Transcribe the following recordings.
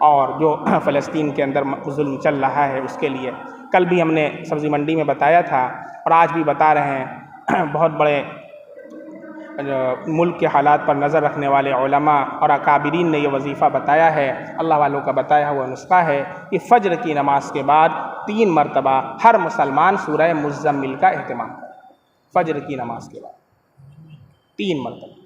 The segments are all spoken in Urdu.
اور جو فلسطین کے اندر ظلم چل رہا ہے اس کے لیے۔ کل بھی ہم نے سبزی منڈی میں بتایا تھا اور آج بھی بتا رہے ہیں، بہت بڑے ملک کے حالات پر نظر رکھنے والے علماء اور اکابرین نے یہ وظیفہ بتایا ہے، اللہ والوں کا بتایا ہوا نسخہ ہے کہ فجر کی نماز کے بعد 3 مرتبہ ہر مسلمان سورہ مزمل کا اہتمام کرے۔ فجر کی نماز کے بعد 3 مرتبہ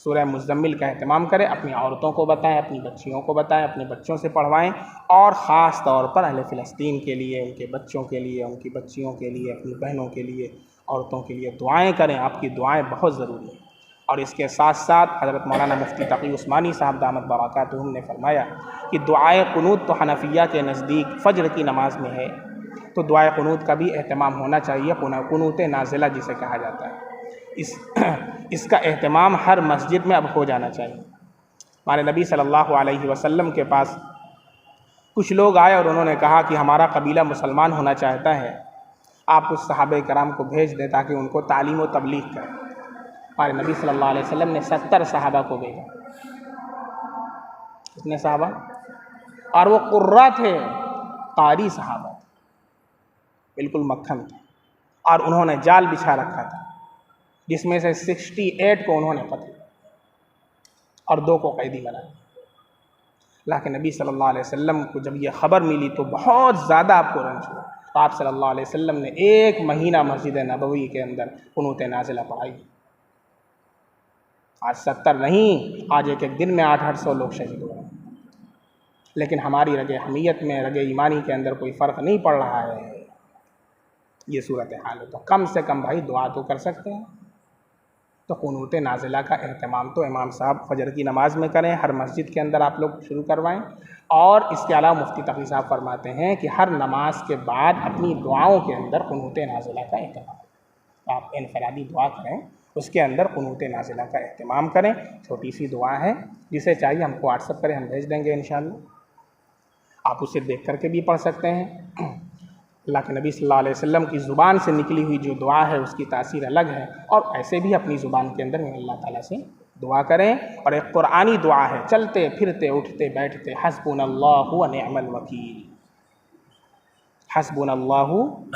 سورہ مزمل کا اہتمام کرے، اپنی عورتوں کو بتائیں، اپنی بچیوں کو بتائیں، اپنے بچوں سے پڑھوائیں، اور خاص طور پر اہل فلسطین کے لیے، ان کے بچوں کے لیے، ان کی بچیوں کے لیے، اپنی بہنوں کے لیے، عورتوں کے لیے دعائیں کریں۔ آپ کی دعائیں بہت ضروری ہیں۔ اور اس کے ساتھ ساتھ حضرت مولانا مفتی تقی عثمانی صاحب دامت برکاتہم نے فرمایا کہ دعائے قنوت تو حنفیہ کے نزدیک فجر کی نماز میں ہے، تو دعائے قنوت کا بھی اہتمام ہونا چاہیے، قنوت نازلہ جسے کہا جاتا ہے۔ اس کا اہتمام ہر مسجد میں اب ہو جانا چاہیے۔ ہمارے نبی صلی اللہ علیہ وسلم کے پاس کچھ لوگ آئے اور انہوں نے کہا کہ ہمارا قبیلہ مسلمان ہونا چاہتا ہے، آپ کچھ صحابہ کرام کو بھیج دیں تاکہ ان کو تعلیم و تبلیغ کریں۔ ہمارے نبی صلی اللہ علیہ وسلم نے 70 صحابہ کو بھیجا۔ کتنے صحابہ؟ اور وہ قرہ تھے، قاری صحابہ، بالکل مکھن تھے، اور انہوں نے جال بچھا رکھا تھا جس میں سے 68 کو انہوں نے قتل اور 2 کو قیدی بنایا۔ اللہ کے نبی صلی اللہ علیہ وسلم کو جب یہ خبر ملی تو بہت زیادہ آپ کو رنج ہوا، تو آپ صلی اللہ علیہ وسلم نے 1 مہینہ مسجد نبوی کے اندر قنوت نازلہ پڑھائی۔ آج 70 نہیں، آج ایک دن میں 800 لوگ شہید ہوئے، لیکن ہماری رگ حمیت میں، رگ ایمانی کے اندر کوئی فرق نہیں پڑ رہا ہے۔ یہ صورتحال ہے، تو کم سے کم بھائی دعا تو کر سکتے ہیں۔ تو قنوت نازلہ کا اہتمام تو امام صاحب فجر کی نماز میں کریں، ہر مسجد کے اندر آپ لوگ شروع کروائیں۔ اور اس کے علاوہ مفتی تقی صاحب فرماتے ہیں کہ ہر نماز کے بعد اپنی دعاؤں کے اندر قنوت نازلہ کا اہتمام، آپ انفرادی دعا کریں، اس کے اندر قنوت نازلہ کا اہتمام کریں۔ چھوٹی سی دعا ہے، جسے چاہیے ہم کو واٹس ایپ کریں، ہم بھیج دیں گے انشاءاللہ۔ آپ اسے دیکھ کر کے بھی پڑھ سکتے ہیں۔ اللہ کے نبی صلی اللہ علیہ وسلم کی زبان سے نکلی ہوئی جو دعا ہے اس کی تاثیر الگ ہے، اور ایسے بھی اپنی زبان کے اندر اللہ تعالیٰ سے دعا کریں۔ اور ایک قرآنی دعا ہے، چلتے پھرتے اٹھتے بیٹھتے، حسبنا اللہ و نعم الوکیل، حسبنا اللہ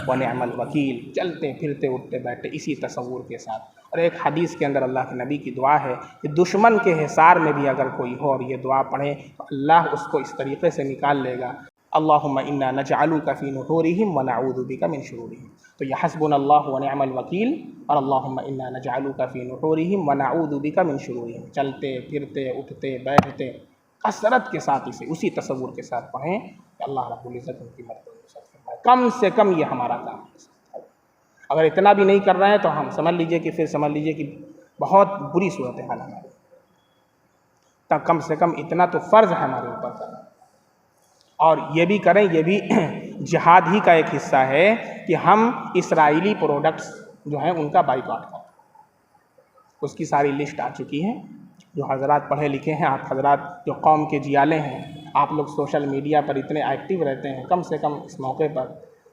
و نعم الوکیل، چلتے پھرتے اٹھتے بیٹھتے اسی تصور کے ساتھ۔ اور ایک حدیث کے اندر اللہ کے نبی کی دعا ہے کہ دشمن کے حصار میں بھی اگر کوئی ہو اور یہ دعا پڑھے تو اللہ اس کو اس طریقے سے نکال لے گا، اللہم انا نجعلک فی نحورہم ونعوذ بک من شرورہم۔ تو یہ حسبنا اللہ و نعم الوکیل اور اللہم انا نجعلک فی نحورہم ونعوذ بک من شرورہم، چلتے پھرتے اٹھتے بیٹھتے کثرت کے ساتھ اسے اسی تصور کے ساتھ پڑھیں کہ اللہ رب العزت ان کی مدد فرمائے۔ کم سے کم یہ ہمارا کام ہے۔ اگر اتنا بھی نہیں کر رہے ہیں تو ہم سمجھ لیجئے کہ بہت بری صورتحال ہماری، تب کم سے کم اتنا تو فرض ہے ہمارے اوپر کرنا۔ اور یہ بھی کریں، یہ بھی جہاد ہی کا ایک حصہ ہے کہ ہم اسرائیلی پروڈکٹس جو ہیں ان کا بائیکاٹ کریں۔ اس کی ساری لسٹ آ چکی ہے، جو حضرات پڑھے لکھے ہیں، آپ حضرات جو قوم کے جیالے ہیں، آپ لوگ سوشل میڈیا پر اتنے ایکٹیو رہتے ہیں، کم سے کم اس موقع پر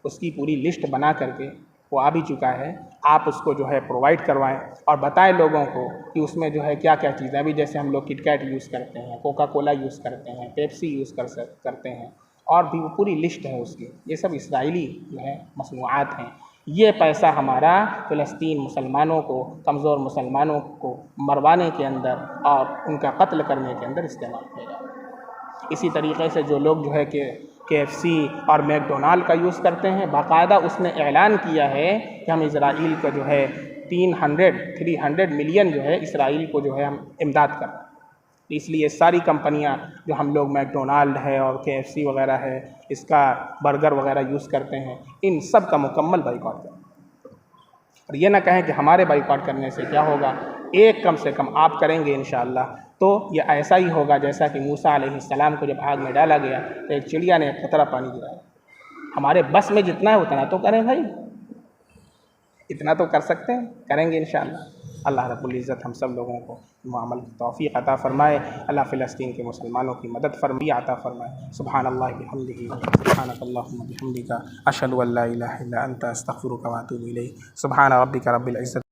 اس کی پوری لسٹ بنا کر کے، وہ آ بھی چکا ہے، آپ اس کو جو ہے پرووائڈ کروائیں اور بتائیں لوگوں کو کہ اس میں جو ہے کیا کیا چیزیں، ابھی جیسے ہم لوگ کٹ کیٹ یوز کرتے ہیں، کوکا کولا یوز کرتے ہیں، پیپسی یوز کرتے ہیں، اور بھی وہ پوری لسٹ ہے اس کی، یہ سب اسرائیلی جو ہے مصنوعات ہیں۔ یہ پیسہ ہمارا فلسطین مسلمانوں کو، کمزور مسلمانوں کو مروانے کے اندر اور ان کا قتل کرنے کے اندر استعمال کیا جائے۔ اسی طریقے سے جو لوگ جو ہے کہ KFC اور میک ڈونالڈ کا یوز کرتے ہیں، باقاعدہ اس نے اعلان کیا ہے کہ ہم اسرائیل کا جو ہے 300 ملین جو ہے اسرائیل کو جو ہے ہم امداد کر رہے ہیں۔ اس لیے ساری کمپنیاں جو ہم لوگ میک ڈونالڈ ہے اور KFC وغیرہ ہے، اس کا برگر وغیرہ یوز کرتے ہیں، ان سب کا مکمل بائیکاٹ کریں۔ اور یہ نہ کہیں کہ ہمارے بائیکاٹ کرنے سے کیا ہوگا، ایک کم سے کم آپ کریں گے انشاءاللہ تو یہ ایسا ہی ہوگا جیسا کہ موسیٰ علیہ السلام کو جب آگ میں ڈالا گیا تو ایک چڑیا نے ایک قطرہ پانی گرایا۔ ہمارے بس میں جتنا ہے اتنا تو کریں بھائی، اتنا تو کر سکتے ہیں، کریں گے انشاءاللہ۔ اللہ رب العزت ہم سب لوگوں کو عمل کی توفیق عطا فرمائے، اللہ فلسطین کے مسلمانوں کی مدد عطا فرمائے۔ سبحان اللہ بحمدہ، سبحانک اللہم بحمدک، اشہد ان لا الہ الا انت، استغفرک واتوب الیک۔ سبحان ربک رب العزت